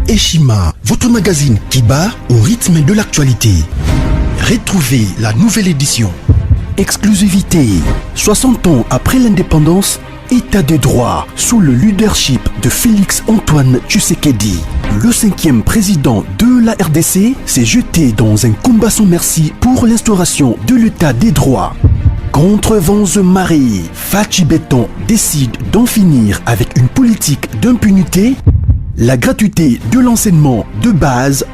Eshima, votre magazine qui bat au rythme de l'actualité. Retrouvez la nouvelle édition. Exclusivité. 60 ans après l'indépendance, État de droit sous le leadership de Félix-Antoine Tshisekedi. Le 5e président de la RDC s'est jeté dans un combat sans merci pour l'instauration de l'État des droits. Contre vents et marées, Fachi Béton décide d'en finir avec une politique d'impunité, la gratuité de l'enseignement de base,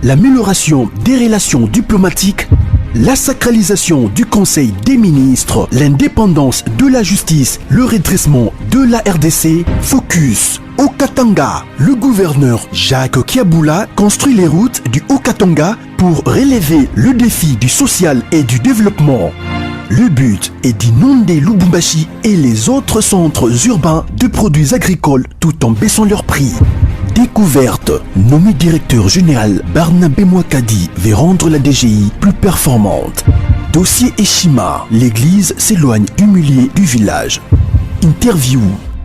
l'amélioration des relations diplomatiques, la sacralisation du Conseil des ministres, l'indépendance de la justice, le redressement de la RDC, focus au Katanga. Le gouverneur Jacques Kiaboula construit les routes du Haut-Katanga pour relever le défi du social et du développement. Le but est d'inonder Lubumbashi et les autres centres urbains de produits agricoles tout en baissant leurs prix. Découverte, nommé directeur général Barnabé Mouakadi veut rendre la DGI plus performante. Dossier Eshima, l'église s'éloigne du milieu du village. Interview,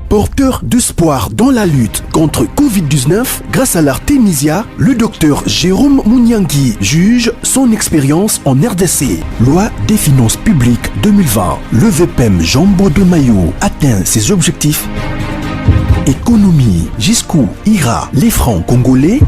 porteur d'espoir dans la lutte contre Covid-19 grâce à l'Artemisia, le docteur Jérôme Mouniangui juge son expérience en RDC. Loi des finances publiques 2020. Le VPM Jambo de Mayo atteint ses objectifs. Économie, jusqu'où ira les francs congolais?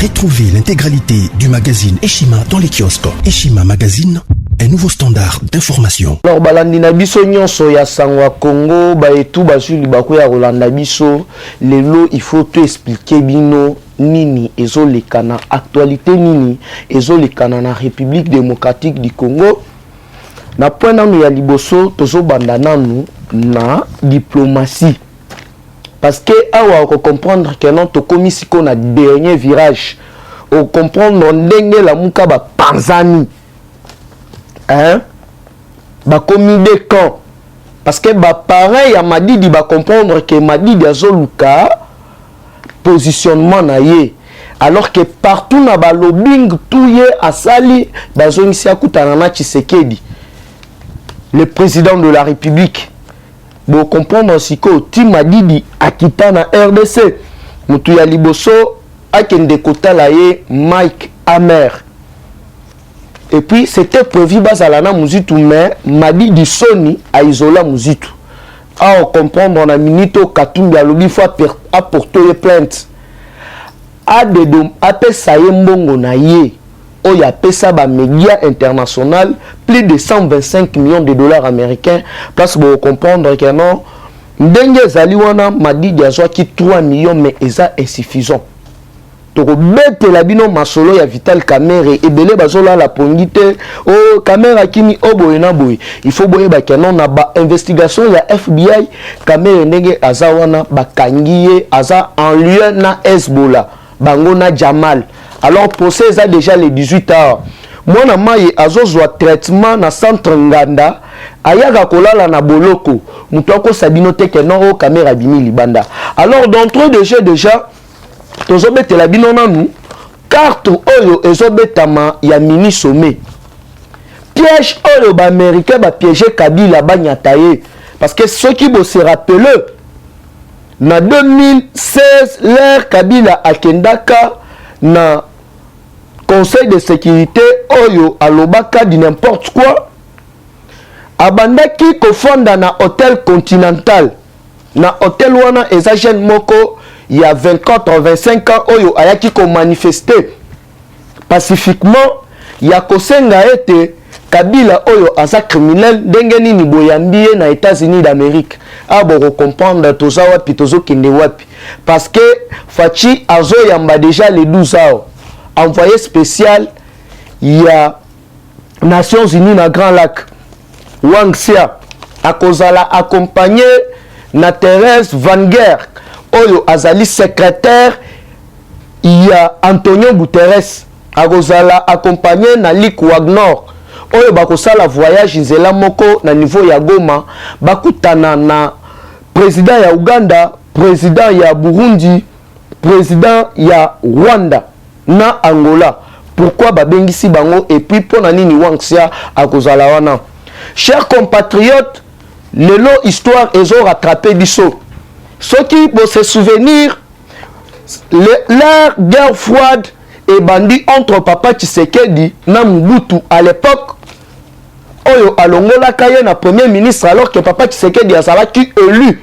Retrouvez l'intégralité du magazine Eshima dans les kiosques. Eshima Magazine, un nouveau standard d'information. Alors, balandi na biso nyonso ya sangwa Congo, ba etu basuli bako ya rolanda biso, lelo il faut te expliquer bino nini ezolekana actualité nini ezolekana na République démocratique du Congo. Na point nanu ya liboso tozo banda nanu na diplomatie. Parce que awa on comprendre que non to komisi ko na dernier virage. On comprendre ndenge la muka ba Tanzanie. Hein? Ba komi de camp. Parce que ba pareil à Madidi ba comprendre que Madidi azoluka positionnement na ye. Alors que partout na ba lobbying touye asali bazongisi akutana na Tshisekedi. Le président de la République. Bon comprendre aussi que Tim Madidi akita na RDC. Mutu ya liboso akende kotala ye Mike Hammer. Et puis c'était prévu bazalana muzitu mais Madidi Sony a isolé muzitu. A comprendre on a minito Katumbi alobi fois a porter plainte. A de dom apesa ye mbongo na ye. Oya pesa ba média international plus de 125 millions de dollars américains parce que vous comprendre que non ndenge zali wana Madidi azwa ki 3 millions mais eza insuffisant. Toko bete la bino masolo ya Vital Kamerhe ebele bazola la pongite o Kamerhe kimi oboye na boye il faut boye ba kenon na ba investigation ya FBI Kamerhe ndenge aza wana bakangiye aza en lieu na Hezbollah bango na Jamal. Alors procès ça déjà les 18 heures. Moi na maye azozwa traitement na centre Nganda ayaga kolala na boloko mutoko sabino teke non o Kamerhe bimi libanda. Alors d'entre deux jeux déjà tozobete la bino nanu carte oyo ezobetama ya mini sommet piège oyo ba américain ba piéger Kabila banyataye parce que ceux qui se rappellent na 2016 l'ère Kabila akendaka na Conseil de sécurité oyo alobaka di n'importe quoi abandaki kofonda na hôtel Continental na hôtel wana eza jeune moko il y a 24 25 ans oyo ayaki ko manifester pacifiquement ya kosenga ete Kabila oyo asa criminel ndenge nini boyambiye na États-Unis d'Amérique abo comprendre toza wapi tozo kende wapi parce que Fachi azo yamba déjà les 12 ans envoyé spécial il y a Nations Unies na Grand Lac Wang Xia akozala accompagné na Thérèse Van Guerre oyo azali secrétaire il y a Antonio Guterres akozala accompagné na Lick Wagner oyo bakosala voyage nzela moko na niveau ya Goma bakutana na président ya Uganda président ya Burundi président ya Rwanda na Angola. Pourquoi babengisi bango et puis pona nini Wangxia akozala wana. Chers compatriotes, lelo histoire ezo rattraper biso. Ceux qui vont se souvenir Leur guerre froide et bandit entre Papa Tshisekedi na Mobutu à l'époque. Oyo alongola kaye na premier ministre alors que Papa Tshisekedi azalaki élu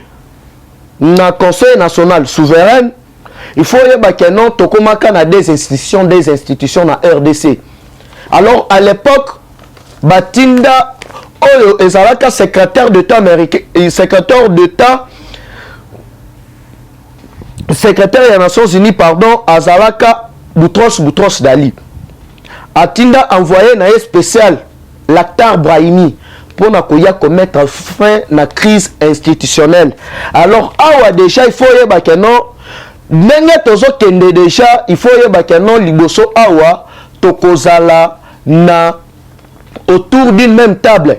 na conseil national souverain. Il faut yeba que non tokomaka na des institutions na RDC. Alors à l'époque Batinda Oyo ezalaka secrétaire d'État américain et secrétaire des Nations Unies pardon azalaka Boutros Dali. Atinda envoyé na spécial l'acteur Brahimi pour mettre fin à la crise institutionnelle. Alors, awa déjà, il faut y que non, déjà, il faut y que non, liboso awa, tokozala na autour d'une même table.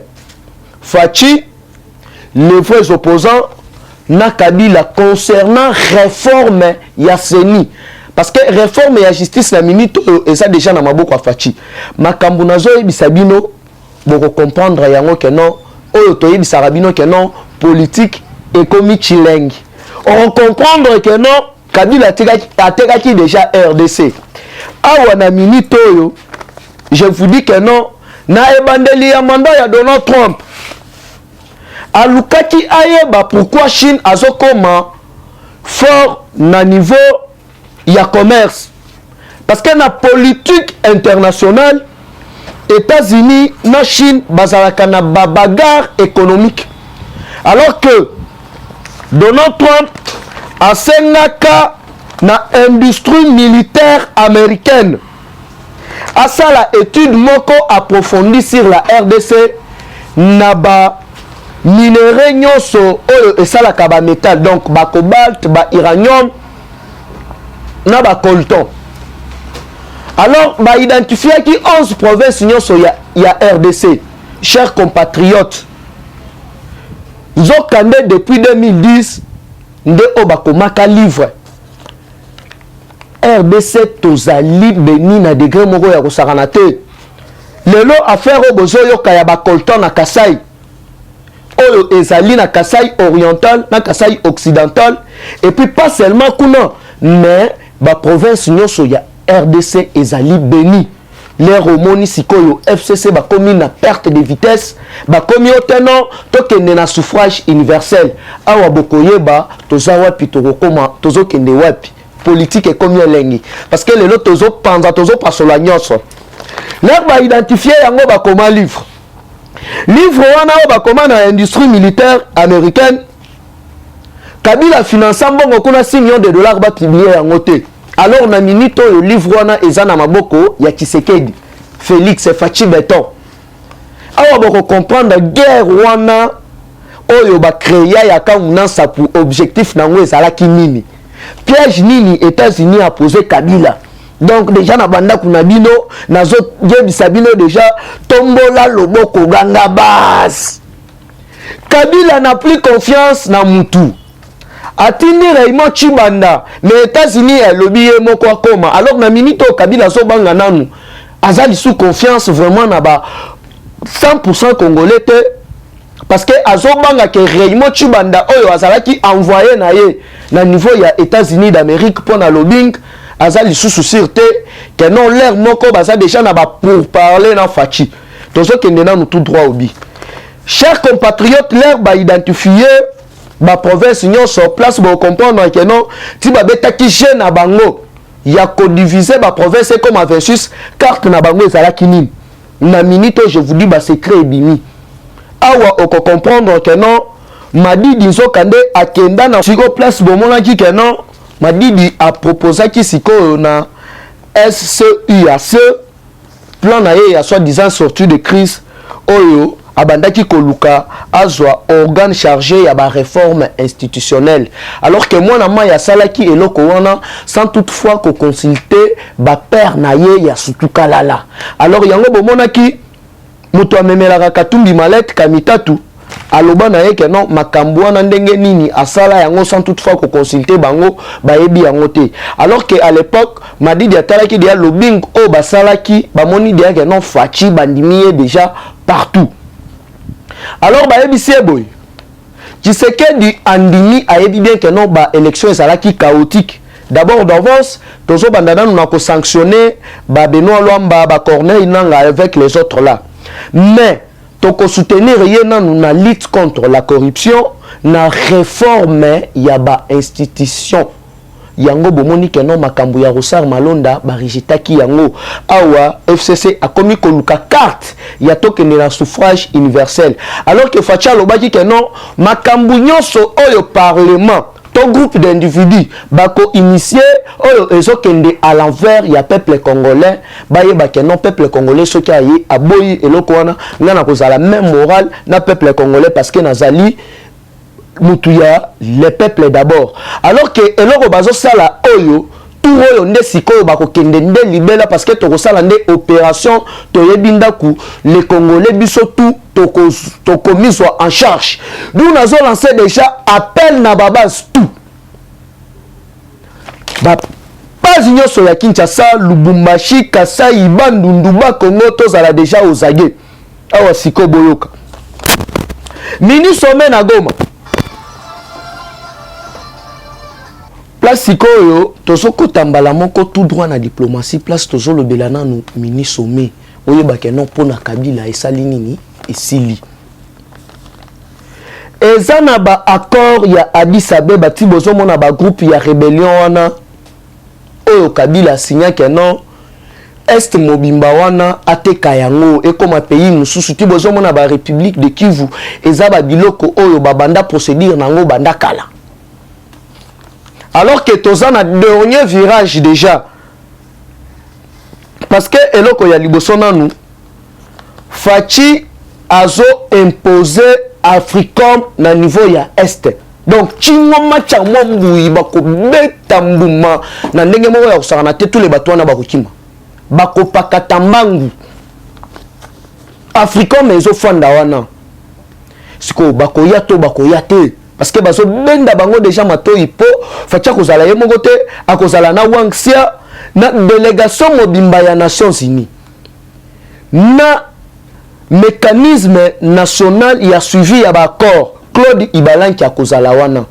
Fachi, les vrais opposants, na Kabila concernant réforme Yasseni. Parce que réforme et justice la minute et ça déjà na maboko Fachi. Makambu nazo ebisabino boko comprendre yango que non oyo toyebi sarabino que non politique économique chilengi. On comprendre que non Kabila atekaki déjà RDC. Awa na minute oyo je vous dis que non na ebandeli ya mandat ya Donald Trump. Alukaki ayeba pourquoi Chine azokoma fort na niveau ya commerce. Parce que na politique internationale États-Unis, na Chine, bazalaka na bagarre économique. Alors que Donald Trump a sengaka na industrie militaire américaine. A ça la étude moko approfondie sur la RDC na ba minerai nyonso oyo esalaka ba métal donc ba cobalt, ba uranium na ba coltan. Alors, bah, identifier qui 11 provinces y a RDC, chers compatriotes. Ils ont candé depuis 2010 de Obakomaka livre. RDC tozali beni na degré moko ya kosaranate. Lelo affaire obozo yo kayaba coltan na Kasai. Oyo ezali na Kasai oriental, na Kasai occidental. Et puis pas seulement kuna, mais ba province nyonso ya RDC ezali béni. Les romoni sikoyo FCC bakomi na perte de vitesse, bakomi oteno tokende na suffrage universel. Awa bokoyeba toza wapi tokokoma tozokende wapi. Politique ekomi elengi. Parce que lelo tozo panza tozo pasola nyonso. Leur ba identifier yango bakoma livre. Livre wana o bakoma na industrie militaire américaine. Kabila finance mbongo kuna 6 millions de dollars ba publier yango te. Alors na minute le livre wana eza na maboko ya Tshisekedi Félix Fachi Beton. Awa boko comprendre guerre wana oyo ba créer ya kaunansa pour objectif nango ezalaki nini. Piège nini États-Unis a posé Kabila. Donc déjà na banda kuna bino nazo yebisa bino déjà tombola loboko ganga bas. Kabila n'a plus confiance na mutu. Atini Raymond Chibanda, mais États-Unis a lobby moko akoma. Alors na minute Kabila so banga nanu. Azali sous confiance vraiment na ba 100% congolais te parce que azo banga que Raymond Chibanda oyo azalaki envoyé na ye na niveau ya États-Unis d'Amérique pour na lobbying azali sous sûreté que non l'air moko baza déjà na ba pour parler na Fachi. Tozo kende na tout droit au bi. Chers compatriotes, l'air ba identifier ba province nyon sur place pour comprendre que non ti ba betaki jeune na bango ya ko diviser ba province comme versus carte na bango ezalaki nini na minute je vous dis ba secret ebimi awa oko comprendre que non Madidi Nzokande akenda na siko place bomona ki que non Madidi a proposé ki siko na SCUAC plan na ye ya soi-disant sortie de crise oyo abandaki koluka azwa organe chargé ya ba réforme institutionnelle alors que moi na ma ya salaki eloko wana sans toutefois ko consulter ba père na ye ya sutukalala alors yango bomonaki muto amemelaka Katumbi Malette Kamitatu aloba na ye que non makambo wana ndenge nini asala yango sans toutefois ko consulter bango bayebi yango te alors que à l'époque Madidi atalaki dia lobbying o basalaki bamoni dia que non Fachi bandimi déjà partout. Alors bah ebisi boy Tshisekedi andimi a bien que non ba élection ezalaki chaotique d'abord d'avance tozo bandana nous avons sanctionné ba Benoît Luamba ba Corneille Nanga avec les autres là, mais toko soutenir yena nous na lutte contre la corruption na réforme ya ba institution yango bomoni ke non makambo ya Rosar Malonda ba rejetaki yango awa FCC a komi koluka carte ya tokende na suffrage universel, alors que Facha lobaki ke non makambo nyonso oyo parlement ton groupe d'individus bako initié oyo ezokende à l'envers ya peuple congolais bayeba ke non peuple congolais soki ayi aboyi eloko wana ngana kozala même morale na peuple congolais parce que nazali mutuya les peuples d'abord, alors que eloko bazo sala oyo tout oyo nde sikoyo bako kende nde libela parce que toko sala nde opération toyebinda ku les congolais biso tout toko mis en charge, nous nazo lancé déjà appel na babas tout ba pas nyonso ya Kinshasa, Lubumbashi, Kasai, Bandundu, Kongo tozala déjà ozage awa siko boyoka mini sommet na Goma place sikoyo tozo kotambala moko tout droit na diplomatie place tozo lobela nanu mini sommet oyeba ke non pona Kabila esali nini esili eza na ba accord ya Addis Abeba ti bozo mona ba groupe ya rébellion wana oyo Kabila signa ke non Est mobimba wana ateka yango et comme pays mususu ti bozo mona ba République de Kivu eza ba biloko oyo ba banda procédure nango banda kala, alors que toza na dernier virage déjà parce que eloko ya liboso nanu Fachi azo imposer Africom na niveau ya Est, donc chingo macha mwambui bako beta mbuma na ndenge moko ya kusakana te tous les bateaux wana bakokima bako pakata mbangu Africom ezo fanda wana siko bako yato bako yate parce que bazo benda bango déjà matoi po Facha kozala ye moko te akozala na Wangxia na délégation mobimba ya Nations Unies na mécanisme national ya suivi ya ba accord Claude Ibalanki akozala wana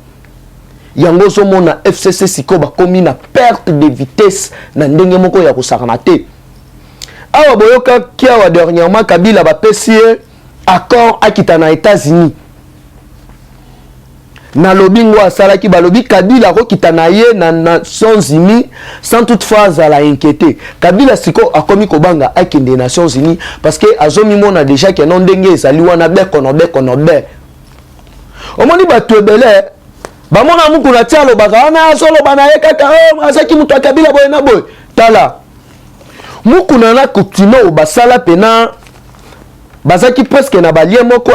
yango zo mona FCC siko bakomi na perte de vitesse na ndenge moko ya kosakana te awa boyoka kia wa dernièrement Kabila ba pesi accord akita na États-Unis na lobingo asalaki balobi Kabila ko kitana ye na Nations Unies sans toutefois la inquiéter. Kabila siko akomi kobanga akende Nations Unies parce que azomi mona déjà que non ndenge ezali wana bekonobe omoni bato ebele bamona muku na tialo bakana asolo bana ye kaka asaki mutu Kabila boye na boye tala muku na kutino basala pena bazaki presque na balie moko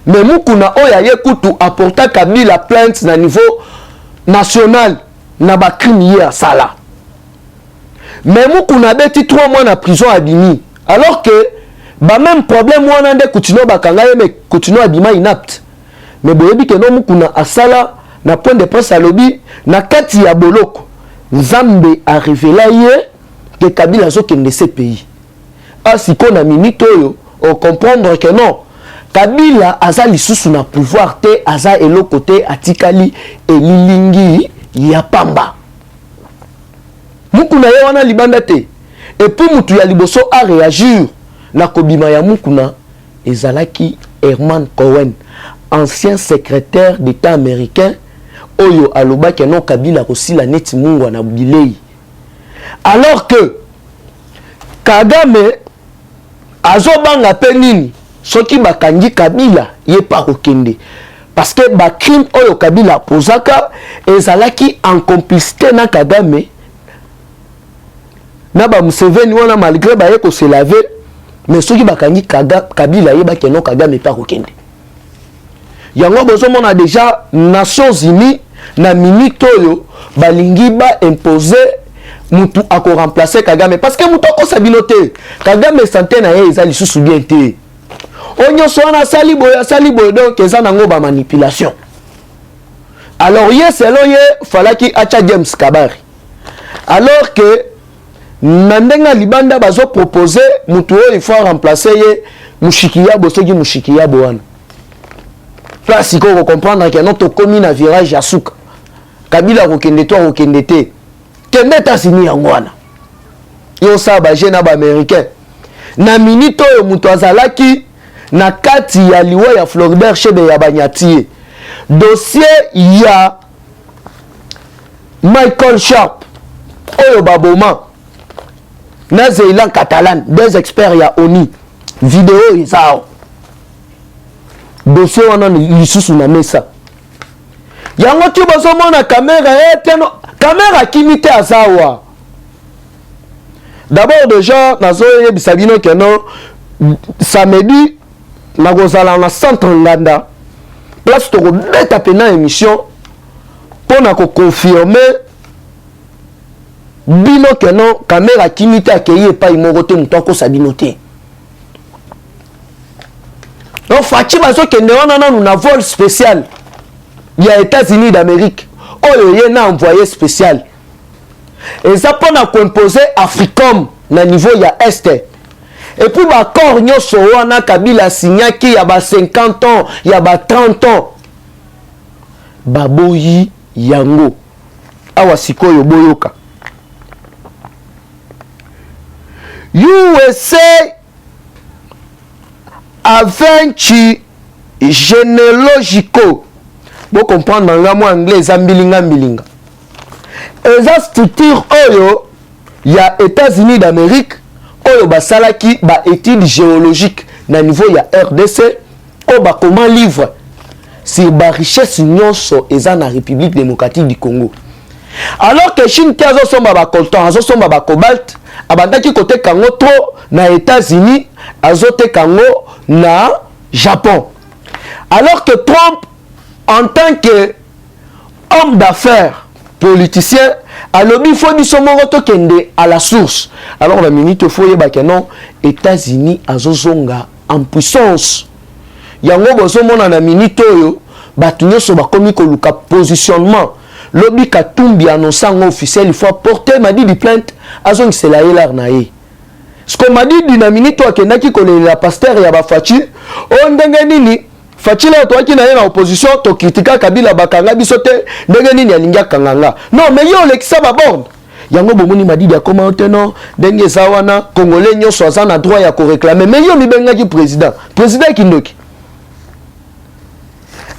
mais mukuna oya ye kutu apporta Kabila plainte na niveau national na ba crime ye asala, mais mukuna beti 3 mois na prison abimi, alors que ba même problème wana nde kutino bakanga ye mais kutino abima inapte, mais boyebi ke no mukuna asala na point de presse alobi na kati ya boloko Nzambe a révélé ye que Kabila zo kende ce pays asiko na minute oyo on comprendre que non Kabila aza lisusu na pouvoir te aza eloko te atikali elilingi ya pamba mukuna ye wana libanda te, et puis mutu ya liboso a réagir na kobima ya mukuna ezalaki Herman Cohen, ancien secrétaire d'État américain oyo alobaki non Kabila kosila neti mungwa na bilei, alors que Kagame azobanga pe nini soki bakangi Kabila ye pa kokende parce que ba crime oyo Kabila posaka ezalaki en complicité na Kagame na ba Museveni wana malgré ba ye ko se laver, mais soki bakangi Kabila ye ba keno Kagame pa kokende yango bozo mona déjà Nations Unies na minute oyo balingi ba imposer mutu ako remplacer Kagame parce que mutu ko sabilote Kagame santé na ye ezali susu bien te onyo sona sali boy donc eza nango ba manipulation, alors ye selon ye falaki acha James Kabari, alors que nandenga libanda bazo proposer mutu oyo il faut remplacer ye Mushikiya soki Mushikiya wana place ko comprendre que non to komi na virage ya suka Kabila kokende to kokende te. Kende États-Unis yangwana. Yo sa ba jeune ba américain. Na minute oyo muto azalaki na kati ya liwa ya Floribert Chebe ya Banyati. Dossier ya Michael Sharp oyo baboma na Zeylan Catalan, des experts ya ONI. Vidéo izao. Dossier wana lisusu na mesa. Yango ti bazomona caméra eteno caméra kimite azawa. D'abord déjà nazo yebisa bino keno samedi nakozala na centre Nganda place to beta pena émission pour na ko confirmer bino keno caméra kimite akeye pa imoko te muto ko sabino te. Donc Fachi bazo kende wana na vol spécial. Il y a États-Unis d'Amérique. Oh, il y a un envoyé spécial. Et ça pour composer Africom na niveau il y a Est. Et puis bah corps nyoso wana Kabila signa qui y a 50 ans, il y a 30 ans. Baboyi yango. Awa sikoyo boyoka. USA aventure généalogico. Vous comprenez dans le mot anglais, ça mbilinga. Et ça structure oyo, il y a États-Unis d'Amérique, oyo basalaki ba étude géologique na niveau il y a RDC, oyo ba comment livre sur ba richesse nyonso eza na République démocratique du Congo. Alors que Chine qui azo somba ba coltan, azo somba ba cobalt, abandaki côté kango trop na États-Unis, azo te kango na Japon. Alors que Trump en tant que homme d'affaires, politicien, alors il faut dire à la source. Alors la minute il faut que non, États-Unis azozonga en puissance. Yango bozomona na minute oyo batunyo so bakomi ko luka positionnement. Lobi Katumbi annonçant officiel il faut porter m'a dit di plainte azong c'est la hilar nae. Ce qu'on m'a dit d'une minute oyo kendaki ko la pasteur ya ba Fachi on ndenge nini Fatila toi qui na opposition to kritika Kabila bakanga bisote ndenge nini alingia kanganga. Non mais yo lekisa ba borne. Yango bomoni madidi ya comment teno ndenge zawana congolais nyoso aza na droit ya ko réclamer mais yo mibenga ki président. Président kindoki.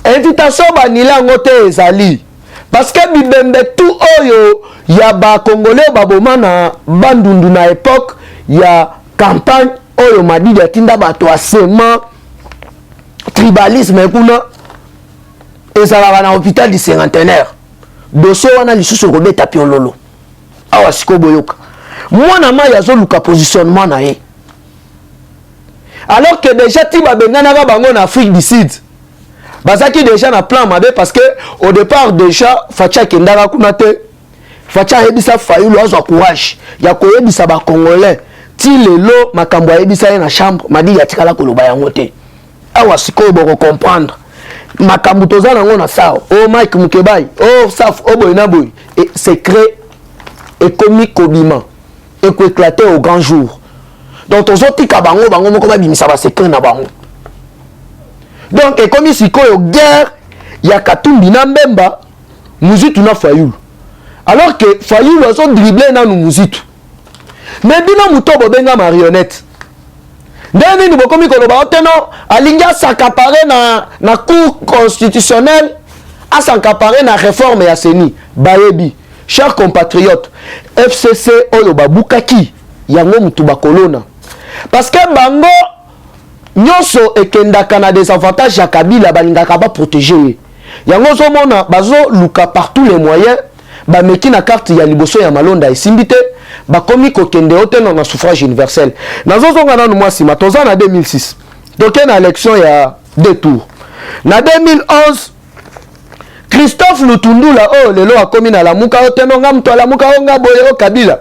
Invitation banila ngote ezali. Parce que bibembe tout oyo ya ba congolais baboma na bandundu na époque ya campagne oyo madidi atinda bato asema tribalisme kuna ezalaka na hôpital du cinquantenaire dossier wana lisusu kobeta piololo awa siko boyoka mwana mai azoluka positionnement na ye alors que déjà ti babenganaka bango na Afrique du Sud bazaki déjà na plan mabe parce que au départ déjà Facha kendaka kuna te Facha yebisa Fayulu azwa courage ya koyebisa ba congolais ti lelo makambo yebisa ye na chambre madi ya tikala koloba yango te awa sikoyo boko comprendre makambo toza nango na sao oh Mike Mukebai oh saf oh boy na boy et secret ekomi kobima et ko éclater au grand jour donc tozotika bango moko babimisa ba secret na bango donc ekomi sikoyo guerre ya Katumbi na Mbemba Muzitu na Fayulu alors que Fayulu azo dribbler na Muzitu mais bino mutobo benga marionnette. Ndeni ni bokomi koloba oteno alinga s'accaparer na cour constitutionnelle a s'accaparer na réforme ya Seni bayebi chers compatriotes FCC oyo babukaki yango mutu bakolona parce que bango nyonso ekendaka na désavantage ya Kabila balingaka ba protéger yango zomona bazo luka par tous les moyens bameki na carte ya liboso ya malonda esimbite bakomi kokende oteno na suffrage universel nazozonga nanu mwasi matoza na 2006 toke na élection ya 2 tours na 2011 Christophe Lutundula oh lelo akomi na lamuka oteno nga mtu alamuka onga boye o Kabila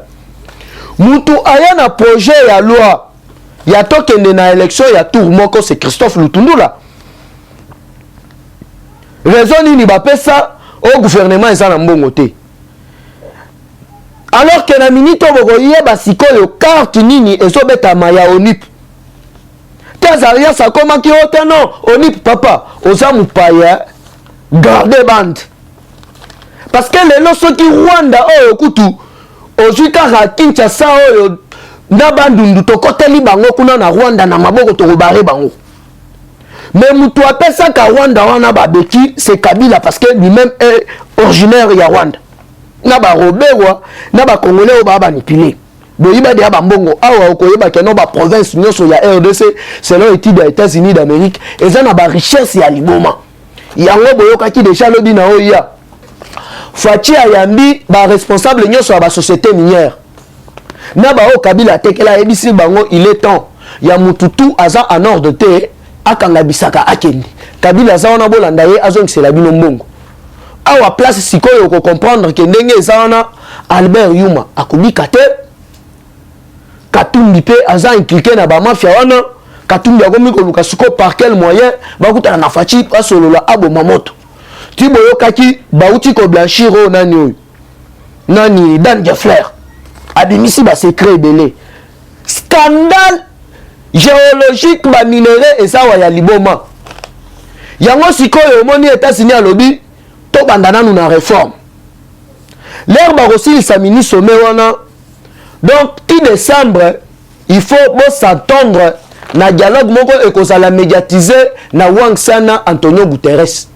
mutu aya na projet ya loi ya tokende na élection ya tour moko c'est Christophe Lutundula raison nini bapesa au gouvernement eza na mbongo te. Alors que na minute bokoye basikoyo carte nini ezobeta maya onip tezaria sa koma ki otano onip papa oza mupaya garde bande parce que lelo soki Rwanda oyo kutu ozwi kaka Kinshasa oyo na bandundu tokoteli bango kuna na Rwanda na maboko tokobare bango. Mais mutu apesaka Rwanda wana babeki c'est Kabila parce que lui-même est originaire ya Rwanda. Na ba robewa na ba congolais ba manipulé. Boyiba dia bambongo awa okoyeba keno ba province nyonso ya RDC selon étude des États-Unis d'Amérique eza na ba richesse ya liboma. Yango boyoka ki déjà lobi na oya. Fachi ayambi ba responsable nyonso ya ba société minière. Na ba o Kabila tekela ebisi bango il est temps ya mututu aza en ordre te akanga bisaka akende. Kabila aza wana bolanda ye azongisela bino mbongo. Awa place sikoyo ko comprendre que ndenge eza wana Albert Yuma akubika te. Katumbi pe aza impliqué na ba mafia wana. Katumbi akomi ko luka siko par quel moyen bakutana na Fachi pasolola abo mamoto. Tiboyo kaki bauti ko blanchir o nani oyo. Nani Dan Jeffler. Abimisi ba secret belé. Scandale géologique ba minerai esawa ya liboma. Yango sikoyo omoni États-Unis alobi to bandana nous na réforme. L'herbe aussi sa ministre sommet wana. Donc tout décembre il faut s'entendre na dialogue moko ekozala médiatiser na Wang Sana Antonio Guterres.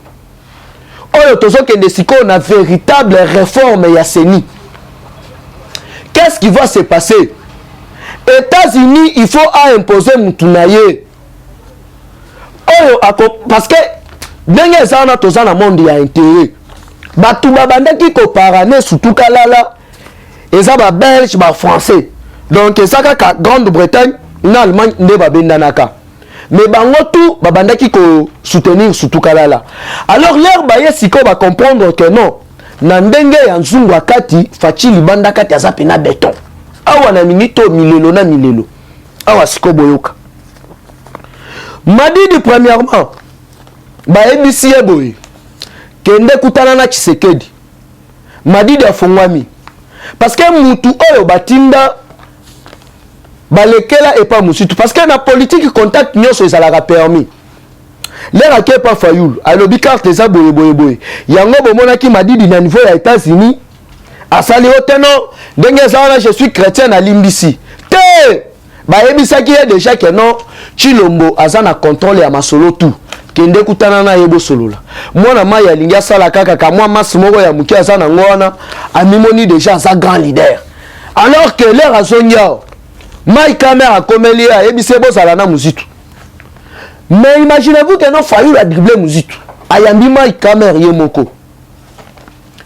Oyo tozokende sikoyo na véritable réforme ya CENI. Qu'est-ce qui va se passer? États-Unis, il faut imposer Moutunaye. Parce que, dengue sana tozana monde ya intérêt. Batu babanda ki ko parane surtout kalala. Eza ba belge, ba français. Donc ça ka Grande-Bretagne, na Allemagne nde babenda naka. Mais bango tout babanda ki ko soutenir surtout kalala. Alors leur baye siko ba comprendre que non. Na ndenge ya nzungu akati Fachi libanda kati azape na béton. Awa na minito milelo na milelo. Awa siko boyoka. Madidi premièrement ba ebisi eboye kende kutana na Tshisekedi. Madidi afongwami. Parce que mutu oyo batinda balekela et pas musitu parce que na politique contact nyonso ezalaka permis. L'air à pas Fayoul, à l'obi carte des aboye. Yango bomona ki Madidi na niveau ya États-Unis. A sali oteno, dengue zana je suis chrétien à Limbisi. Te! Ba ebisa ki déjà que non, Chilombo azana contrôle ya masolo tout. Kende kutana na yebo solola. Mwana ma ya linga sala kaka ka moi mas moko ya muki azana ngwana, amimoni déjà sa grand leader. Alors que l'air a sonya, mai caméra komeli ya ebise bo sala na musitu. Mais imaginez-vous que non Fayoul a dribblé Mouzitou. Ayambi mai caméra yemoko.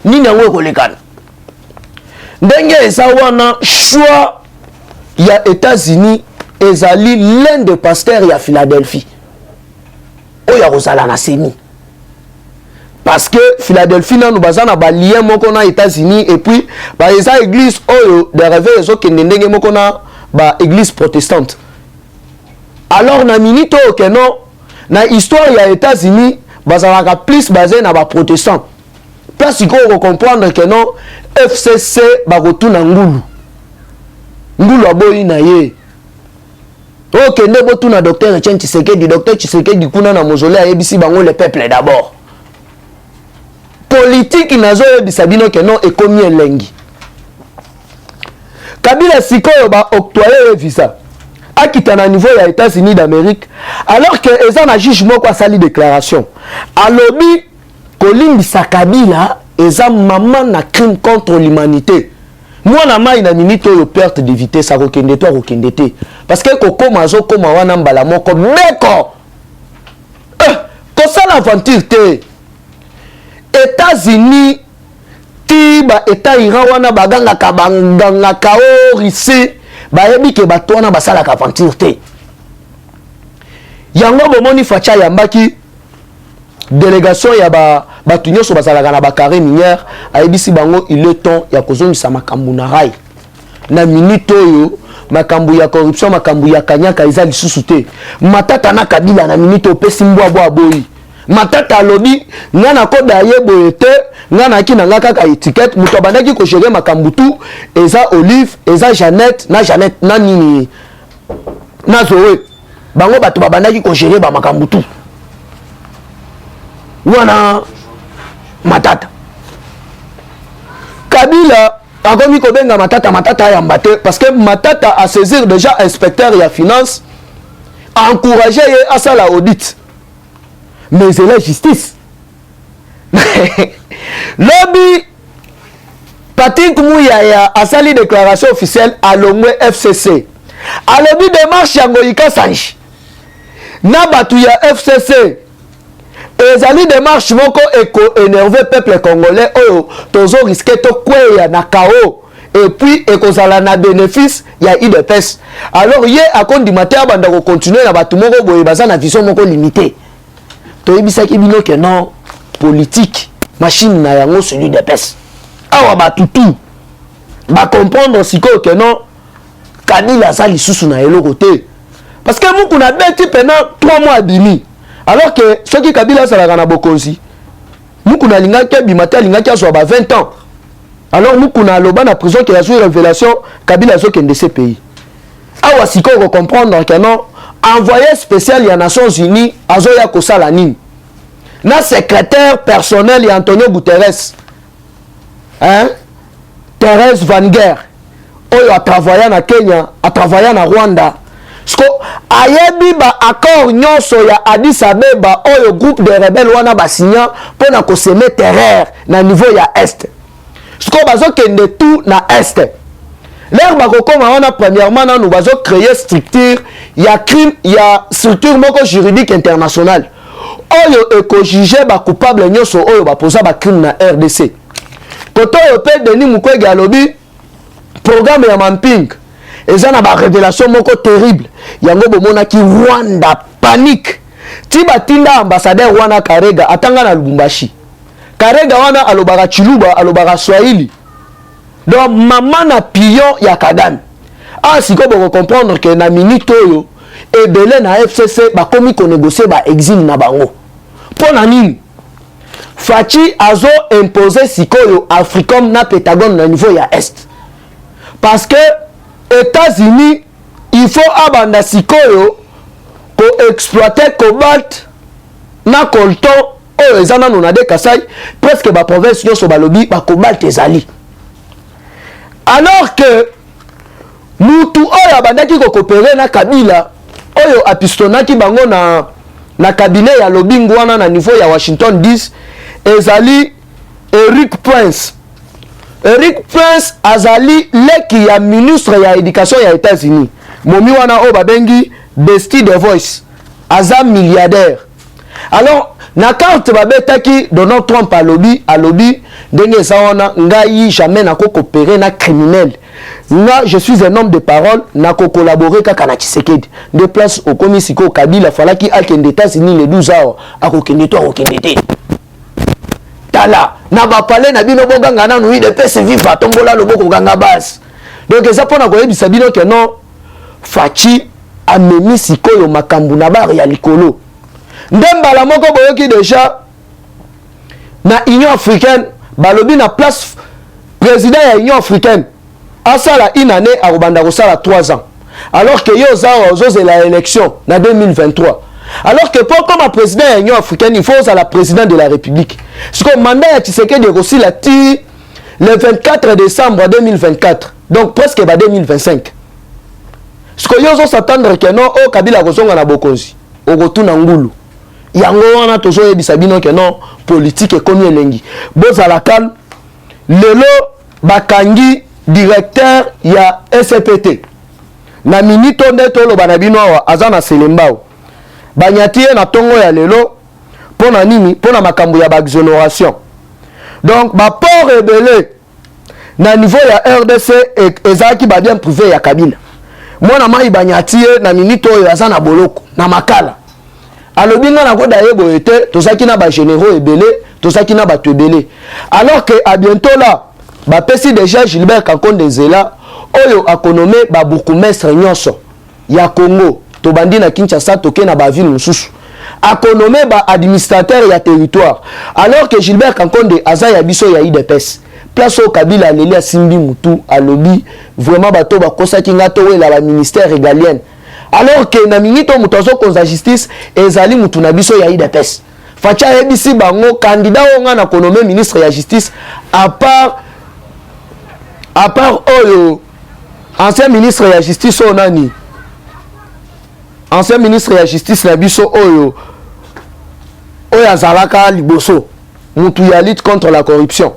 Ni na ngwe kolekana. Ndenge eza wana choix ya États-Unis ezali l'un des pasteurs ya Philadelphie. Oya kozala na CENI. Parce que Philadelphie na nous bazana ba lien moko na États-Unis et puis ba eza église oyo de réveil ezo kende ndenge moko na ba église protestante. Alors na minito que non na histoire ya États-Unis bazalaka plus basé na ba protestant. Parce qu'on comprendre que non FCC ba retourna ngulu. Ngulu aboyi na ye. OK ne botu na docteur Etienne Tshisekedi kuna na mausolée ABC bango le peuple d'abord. Politique nazo bisabino que non ekomi elengi. Kabila sikoyo ba octroyer visa. Akita na niveau ya États-Unis d'Amérique alors que eza na juge moko asali déclaration alobi kolimbisa Kabila eza maman na crime contre l'humanité. Moi na mai na minute yo perte de vitesse a kokende to kokende te parce que kokoma zo koma wana mbala moko meko ko sala aventure te. États-Unis ti ba état Iran wana baganga kabanga kao risi ba yebi ke bato wana basala ka aventure te. Yango bomoni Facha yambaki délégation ya batu nyonso basalaka na bakare minière ayebisi bango il est temps ya kozongisa makambu na rai na minute oyo makambu ya corruption makambu ya kanyaka eza lisusu te. Matata na Kabila na minute opesi mbwa aboyi. Matata alobi nga na koda yebo ete nga na kina nga kaka étiquette muto bandaki ko gérer makambu tout eza Olive eza Jeannette na nini na Zoé bango bato babandaki ko gérer ba makambu tout wana Matata Kabila a commis Kobenga Matata Yambate parce que Matata a saisir déjà inspecteur et finance, a encouragé à ça la audit. Mais c'est la justice. Lobby Patrick Mouyaya a sali déclaration officielle à l'Ongwe FCC. A lobby démarche Yangoïka Sanj. Nabatuya FCC. Et zali démarche moko éco énervé peuple congolais oyo tozo risqué to kweya na KO et puis ekozala na bénéfice ya IDPS. Alors yé a kondi mater banda ko continuer na batu moko boye baza na vision moko limitée. To yebisaki bino ke non politique machine na yango celui de PES. Awa batutu ba comprendre siko ke non Kabila za lisusu na eloko te. Parce que muku na beti pendant 3 mois bimi. Alors que ceux qui Kabila salaka na bokonzi. Muku na linga ke bimata linga ke so ba 20 ans. Alors muku na loba na prison qui a joué révélation Kabila zo kende ce pays. Awa siko ko comprendre que non envoyé spécial ya Nations Unies azoya ko sala nini. Na secrétaire personnel ya Antonio Guterres. Hein? Thérèse Van Guerre. Oyo a travaillé na Kenya, a travaillé na Rwanda. Sko ayebi ba accord nyonso ya Addis Abeba oyo groupe de rebelles wana ba signa pour na ko semer terreur na niveau ya est. Sko bazo kende tout na est. L'air ba ko koma wana premièrement na nous bazo créer structure ya crime ya structure moko juridique internationale. Oyo eko juger ba coupable nyonso oyo ba posa ba crime na RDC. Koto yo pe Denis Mukwege alobi programme ya mapping ezana ba révélation moko terrible yango bomona ki Rwanda panique tiba tinda ambassadeur wana Karega atanga na Lubumbashi Karega wana alobaka Chiluba alobaka Swahili donc maman na pion ya Kagame siko boko comprendre que na minute oyo ebele na FCC ba komi ko négocier ba exil na bango pona nini Fachi azo imposé sikoyo Africom na Pentagone na niveau ya est. Parce que États-Unis il faut abanda sikoyo ko exploiter cobalt na coltan oyo ezana no na de Kasai presque ba province nyonso balobi ba cobalt ezali. Alors que mutu oyo abandaki ko coopérer na Kabila oyo apistonaki bango na cabinet ya lobbying wana na niveau ya Washington DC ezali Eric Prince. Eric Prince azali leki ya ministre ya éducation ya États-Unis. Momi wana o babengi Bestie the Voice. Aza milliardaire. Alors na carte babetaki Donald Trump a lobby ndenge za wana ngai jamais na ko coopérer na criminel. Nga je suis un homme de parole na ko collaborer kaka na Tshisekedi. De place au komisiko Kabila falaki akende États-Unis les 12 heures akokende to akokende. Tala na ba parler na bino boganga na nuit de pese viva tombola loboko ganga bas. Donc ça pona ko yebisa bino que non Fachi amemi sikoyo makambu na ba ya likolo. Ndemba la moko boyoki déjà na Union africaine balobi na place président ya Union africaine asala une année à Rwanda ko sala 3 ans. Alors que yo za ozo la élection na 2023. Alors que pour comme président de l'Union africaine, il faut la président de la République. Ce que le mandat de Tshisekedi aussi l'a tiré le 24 décembre 2024. Donc presque 2025. Ce que nous s'attendre que non, au Kabila Kozonga na Bokonzi, au retour na Ngulu. Yango wana tozo yebisabino que non, politique et comme elengi. Boza la calme, lelo bakangi directeur ya SPT. Na minute neto lo banabino azana selembao. Banyatie na tongo ya lelo pona nini pona makambo ya exonération. Donc ba port rebelle na niveau ya RDC ezaki ba bien privé ya Kabila. Mwana mai banyatie na minito ya zana boloko na makala. Alobinga na koda yebo ete tozaki na ba généraux ebele, tozaki na ba ebele. Alors que à bientôt là, ba pesi déjà Gilbert Kakonde Zela oyo akonome ba bourgmestre nyonso ya Congo. Tobandi na Kinshasa toke na ba ville mususu akonome ba administrateur ya territoire alors que Gilbert Kankonde aza ya biso ya IDPS place au Kabila leli asimbi mutu alobi vraiment bato ba kosaki ngato wela ba ministère régalien alors que na minito mutu azo konza justice ezali mutu na biso ya IDPS facha ebisi bango candidat onga na konome ministre ya justice à part à part Oyo, ancien ministre de la justice Onani, ancien ministre de la justice Nabiso Oyo, Oya Zalaka Liboso, Moutou ya lutte contre la corruption.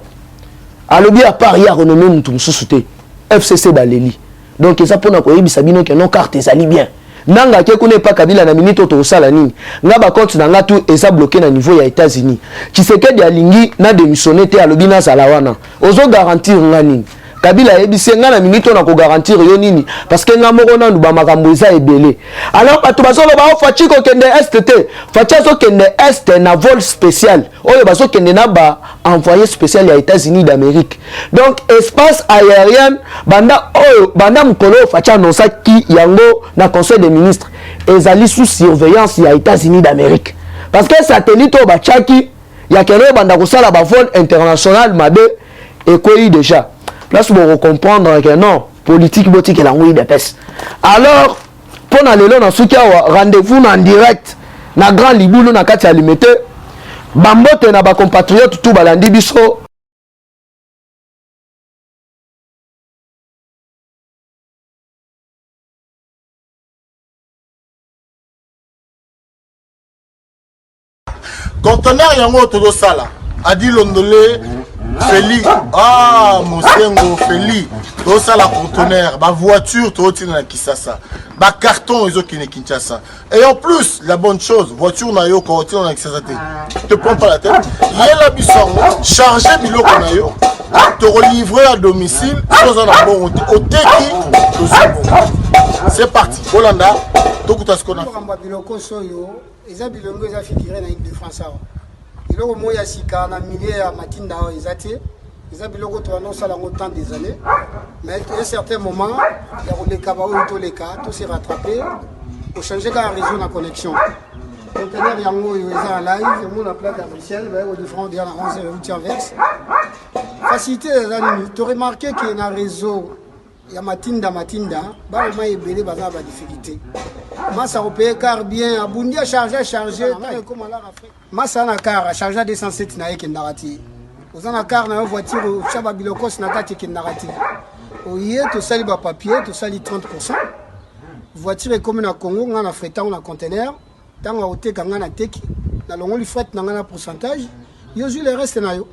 Alors bien à part il y a renommé Moutou Moussouté, FCC Baleli. Donc ça pour nous Sabino que non carte ezali bien. Nanga ke kone pas Kabila na minute to sala nini. Nga ba compte na nga tout eza bloqué na niveau ya États-Unis. Tshisekedi alingi na démissionné te alobi na salawana. Ozo garantir nga nini. Kabila ebise nga na minute na ko garantir yo nini parce que nga moko na nduba makambo eza ebele. Alors bato bazolo ba fachi ko kende STT. Fachi zo kende est na vol spécial. Oyo bazo kende na ba envoyé spécial ya États-Unis d'Amérique. Donc espace aérien banda oyo banda mukolo fachi annonça ki yango na conseil des ministres ezali sous surveillance ya États-Unis d'Amérique. Parce que satellite o ba chaki ya keno banda ko sala ba vol international mabe et quoi déjà. Là, vous pouvez comprendre que non, politique, boutique et langue de peste. Alors, pour aller là, dans ce cas, rendez-vous en direct, na grand liboulou na kati alimete, bambote na ba compatriote tout balandi biso. Conteneur yango todo sala, adi londolé. Feli, ah, Mosengo, Feli, tout ça la conteneur, ma voiture, tout na Kisasa, ma carton, ils ont qui Kinshasa. Et en plus, la bonne chose, voiture na yo, quand on a Kisasa, te prends pas la tête, il y a la bisson, chargé bilo qu'on a yo, te relivrer à domicile, chose en a bon, au teki, c'est parti, Hollanda, tout ce qu'on a fait. Les Bilongo, ils ont figuré dans l'île de France. Biloko moya sika na milieu ya matinda ezati eza biloko to annonce la autant des années mais à un certain moment ya koleka ba oyo to leka to se rattraper pour changer ka réseau na connexion conteneur yango yo eza en live mon la plaque à Bruxelles ba au différent dia na 11 route inverse facilité tu remarqué que na réseau ya matinda ba ma ebele ba na ba difficulté Massa opé car bien abundi a chargé comme à l'Afrique Massa na car chargé 207 na yeke narati ozana car na voiture chaba bilokos na kati ke narati oye to sali ba papier to sali 30% voiture est comme na Congo ngana fretant na conteneur tanga oteka ngana teki na longoli fret na ngana pourcentage yo ju le reste na yo